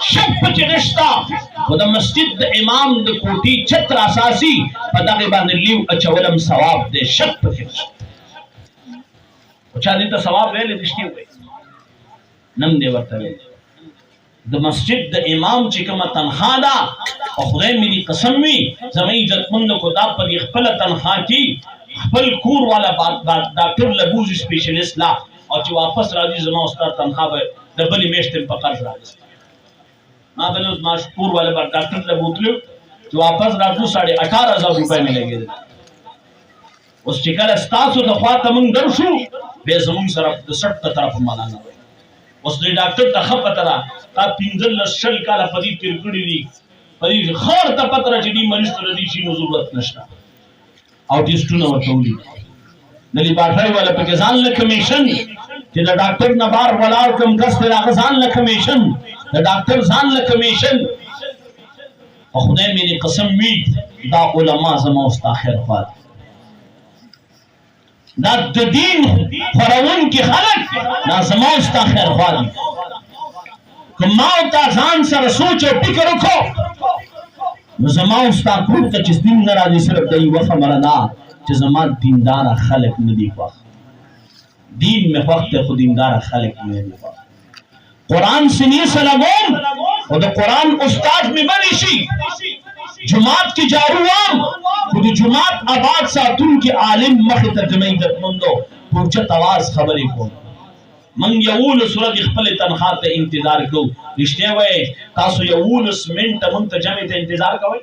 شک پچ رشتہ و د مسجد د امام د کوټی چتر اساسی په دغه باندې لیو اچولم ثواب دې شک پچ او چا دې ته ثواب ویل دشتي وي نم دې ورته ویل د مسجد د امام چې کومه تنخوا ده او خدای مې قسم وي زمي عزتمند کو دا په خپل تنخوا کې خپل کور والا ډاکټر لبوز سپیشلیست لا او چې واپس راځي زما استاد تنخوا به د بلې میاشتې په قرض راځي ما بلوز ما کور والا ډاکټر لبوتلو چې واپس راځو 18,500 روپے مې لګېدل اوس چې کله ستاسو د خوا ته موږ درشو به زموږ سره د 60 په طرف مالانه وي اوس دې ډاکټر ته خپته را تا 15 کاله پدې تیر کړی دي پدې خور ته پتره چې دې مریض ته دې شي نو ضرورت نشته او ټیسټونه ورکولي د لیبارټری والا په ځان له کمیشن چې د ډاکټر نه بار ولاړ کم کس ته ځان له کمیشن د ډاکټر ځان له کمیشن او خدای مې قسم وي دا علما زما استاخر خاط دا د دین خورون کې خلک دا زما استاخر خاط کما تا ځان سره سوچ او فکر وکړو نو زما استاد ټول ته چې دین نه راځي صرف د یو خبره ده چې زما دیندار خلک نه دی خوښ دین مې وخت خو دیندار خلک نه دی خوښ قرآن سنی سلامون او د قرآن استاد مې بنی شي جماعت کی جارو وام خود جماعت آباد ساتون کی عالم مخ ترجمه عزتمندو پوچت آواز خبرې کو من یول سورۃ خپل تنخوا ته انتظار کو رښتیا وای تاسو یول منټ مونږ ته جمع ته انتظار کوئ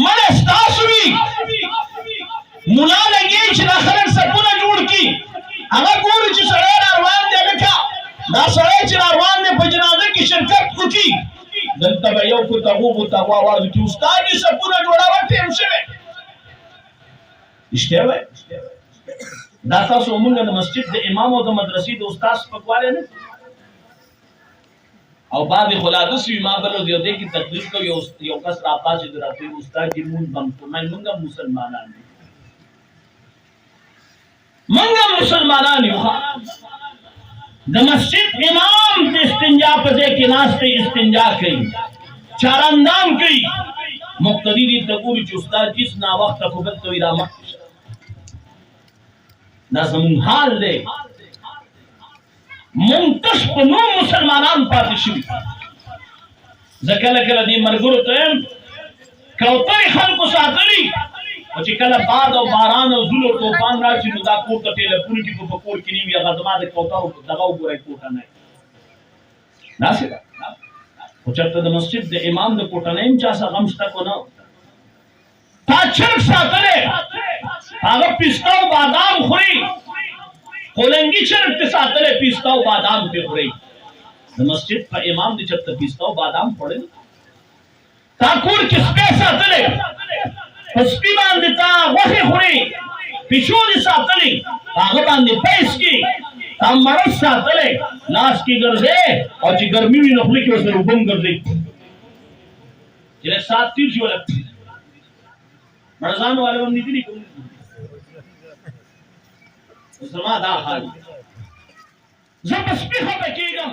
من تاسو وی مولا لګی چې خلک سپونه جوړ کی هغه ګور چې سره روان دی لکه دا سره چې روان دی په جنازه کې شرکت وکي دلته یو کو تغوب تغوا واځي چې استاد یې سپونه جوړاوه ټیم شوه رښتیا وای دا تاسو موږ د مسجد د امام او د مدرسې د استاد پکواله نه او بعد خلاص وی ما بلو دیو دې کی تقریر کو یو کس را پاسې درته استاد دې مونږ بم موږ مسلمانان موږ مسلمانان یو د مسجد امام د استنجا په ځای کې ناشته استنجا کوي چاراندام کوي مقتدی دې تقول چې استاد جس نا وخت کو بد تو ارامه دا زمون حال دی منتش په نو مسلمانان پاتې شي ځکه کله دې مرګورو ته کوتري خلکو ساتلی او چې کله باد او باران او زول او طوفان راشي نو دا کور ته ټلیفون کې په کور کې نیو یا غزما د کوترو دغه وګورای کوټه نه ناسه او چرته د مسجد د امام د کوټه نه چا څه غم شته کو نه تا چرګ ساتلې هغه پستا او بادام خوري کولنګي چرګ ته ساتلې پستا او بادام په خوري د مسجد په امام د چرته پستا او بادام خوري تا کور کې سپه ساتلې سپی باندې تا غوښه خوري پښو دې ساتلې هغه باندې پیس کې تا مرز ساتلې لاس کې ګرځي او چې ګرمي وي نو خپل کې وسره وبم ګرځي چې سات تیر شو لګي مرزان والے باندې دي کوم زما دا حال زه په سپیخه بکیږم